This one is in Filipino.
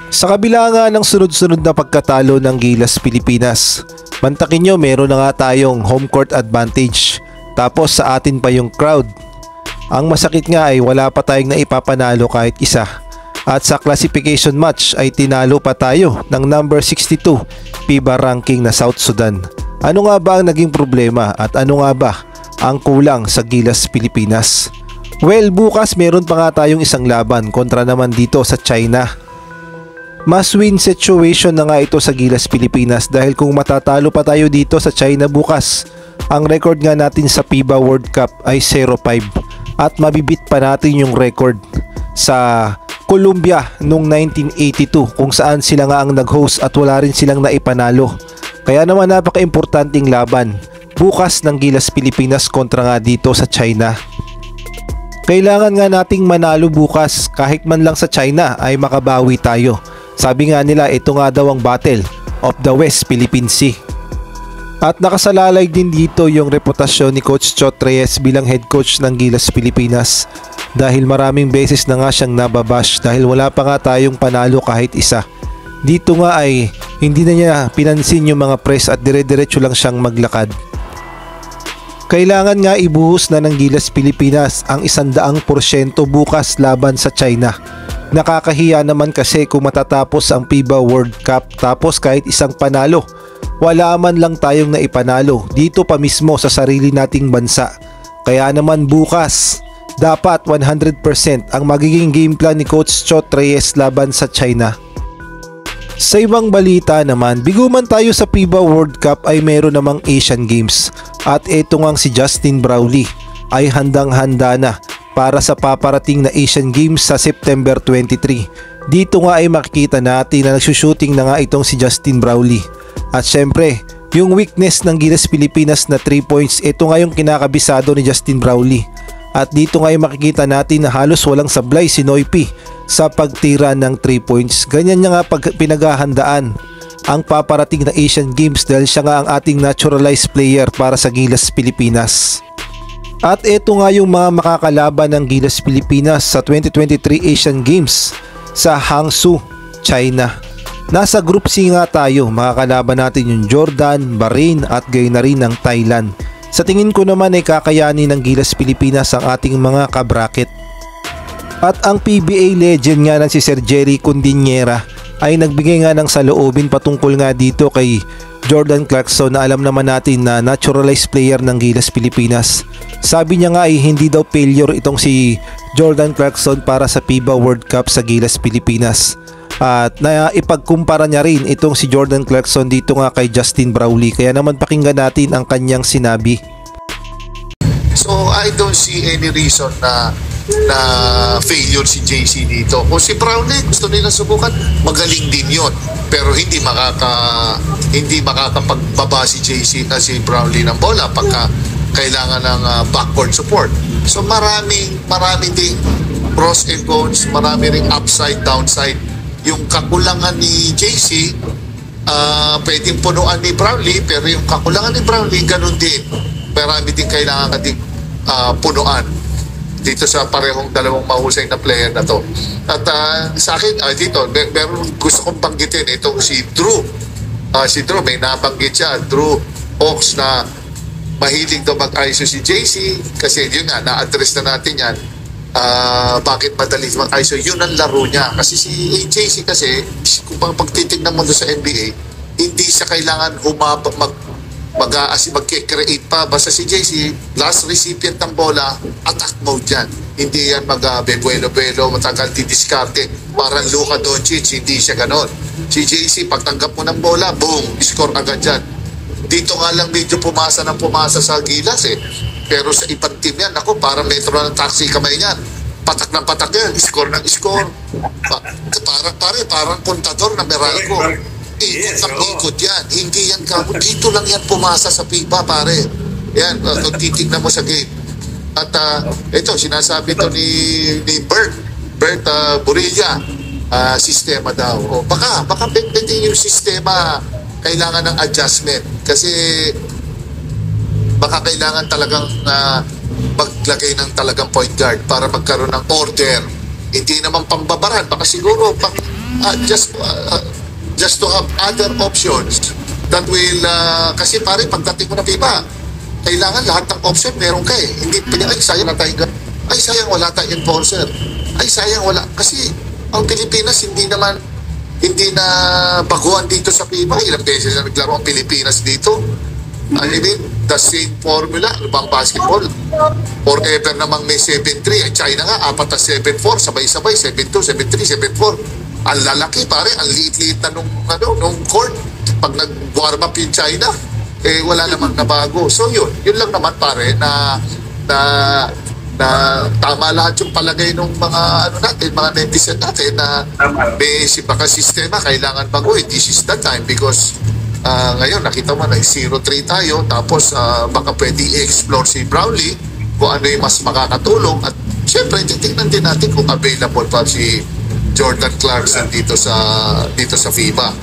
Sa kabila nga ng sunod-sunod na pagkatalo ng Gilas Pilipinas, mantakin nyo meron na nga tayong home court advantage, tapos sa atin pa yung crowd. Ang masakit nga ay wala pa tayong naipapanalo kahit isa, at sa classification match ay tinalo pa tayo ng number 62 FIBA ranking na South Sudan. Ano nga ba ang naging problema at ano nga ba ang kulang sa Gilas Pilipinas? Well, bukas meron pa nga tayong isang laban kontra naman dito sa China. Must win situation na nga ito sa Gilas Pilipinas dahil kung matatalo pa tayo dito sa China bukas, ang record nga natin sa FIBA World Cup ay 0-5 at mabibit pa natin yung record sa Colombia noong 1982 kung saan sila nga ang nag-host at wala rin silang naipanalo. Kaya naman napaka-importanting laban bukas ng Gilas Pilipinas kontra nga dito sa China. Kailangan nga nating manalo bukas kahit man lang sa China ay makabawi tayo. Sabi nga nila ito nga daw ang Battle of the West Philippine Sea. At nakasalalay din dito yung reputasyon ni Coach Chot Reyes bilang head coach ng Gilas Pilipinas dahil maraming beses na nga siyang nababash dahil wala pa nga tayong panalo kahit isa. Dito nga ay hindi na niya pinansin yung mga press at dire-diretso lang siyang maglakad. Kailangan nga ibuhos na ng Gilas Pilipinas ang 100% bukas laban sa China. Nakakahiya naman kasi kung matatapos ang FIBA World Cup tapos kahit isang panalo, wala man lang tayong naipanalo dito pa mismo sa sarili nating bansa. Kaya naman bukas, dapat 100% ang magiging game plan ni Coach Chot Reyes laban sa China. Sa ibang balita naman, bigo man tayo sa FIBA World Cup ay meron namang Asian Games at eto ngang si Justin Brownlee ay handang-handa na para sa paparating na Asian Games sa September 23. Dito nga ay makikita natin na nagsushooting na nga itong si Justin Brownlee. At syempre, yung weakness ng Gilas Pilipinas na 3 points, ito nga yung kinakabisado ni Justin Brownlee. At dito nga ay makikita natin na halos walang sablay si Noypi sa pagtira ng 3 points. Ganyan niya nga pinaghahandaan ang paparating na Asian Games dahil siya nga ang ating naturalized player para sa Gilas Pilipinas. At ito nga yung mga makakalaban ng Gilas Pilipinas sa 2023 Asian Games sa Hangzhou, China. Nasa Group C nga tayo, makakalaban natin yung Jordan, Bahrain at gayon na rin ng Thailand. Sa tingin ko naman ay kakayanin ng Gilas Pilipinas ang ating mga kabraket. At ang PBA legend nga ng si Sir Jerry Cundinera ay nagbigay nga ng saloobin patungkol nga dito kay Jordan Clarkson na alam naman natin na naturalized player ng Gilas Pilipinas. Sabi niya nga ay hindi daw failure itong si Jordan Clarkson para sa FIBA World Cup sa Gilas Pilipinas. At na ipagkumpara niya rin itong si Jordan Clarkson dito nga kay Justin Brownlee. Kaya naman pakinggan natin ang kanyang sinabi. So I don't see any reason na failure si JC dito. Kung si Brownlee gusto nila subukan, magaling din yon. Pero hindi makakapagbaba si JC na si Brownlee ng bola pagka kailangan ng backward support. So marami ding pros and cons, marami ring upside, downside. Yung kakulangan ni JC, pwedeng punuan ni Brownlee, pero yung kakulangan ni Brownlee, ganun din. Marami din kailangan nating punuan dito sa parehong dalawang mahusay na player na to. At sa akin, dito, meron gusto kong banggitin itong si Drew. Si Drew, may nabanggit siya, Drew Hawks, na mahilig daw mag-ISO si JC kasi yun nga, na-address na natin yan. Bakit madaling mag-ISO? Yun ang laro niya. Kasi si JC kasi, kung pagtitignan mo sa NBA, hindi siya kailangan mag-create pa. Basta si JC, last recipient ng bola, attack mode yan. Hindi yan mag-bebuelo-buelo, matagal didiskarte. Parang Luka Doncic, hindi siya ganon. Si JC, pagtanggap mo ng bola, boom, score agad yan. Dito nga lang medyo pumasa sa Gilas eh. Pero sa ibang team yan, ako, parang metro ng taxi kamay niyan. Patak ng patak yan, score ng score. Parang kontador na Meralco. Ikot yan. Hindi yan kamot. Dito lang yan pumasa sa FIBA, pare. Yan, kung titignan mo sa game. At ito, sinasabi to ni Bert Burilla, sistema daw. O, baka pwede yung sistema kailangan ng adjustment. Kasi baka kailangan talagang maglagay ng talagang point guard para magkaroon ng order hindi naman pambabaran, baka siguro just to have other options that will, kasi pare, pagdating mo na FIBA, kailangan lahat ng option meron ka eh. Hindi pwede, ay sayang na tayo, ay sayang wala tayong enforcer, ay sayang wala, kasi ang Pilipinas hindi na baguhan dito sa FIBA. Ilang beses na naglaro ang Pilipinas dito. I mean, the same formula, ano bang basketball? Forever namang may 7-3. At China nga, 4 na 7-4, sabay-sabay, 7-2, 7-3, 7-4. Ang lalaki, pare, ang liit-liit na nung court. Pag nag-warm up yung China, eh, wala namang nabago. So yun lang naman, pare, na tama lahat yung palagay ng mga mga netizen natin na may baka sistema kailangan baguhin. This is the time because ngayon nakita mo na 0-3 tayo, tapos baka pwede i-explore si Brownlee kung ano yung mas makakatulong, at syempre titignan din natin kung available pa si Jordan Clarkson dito sa FIBA.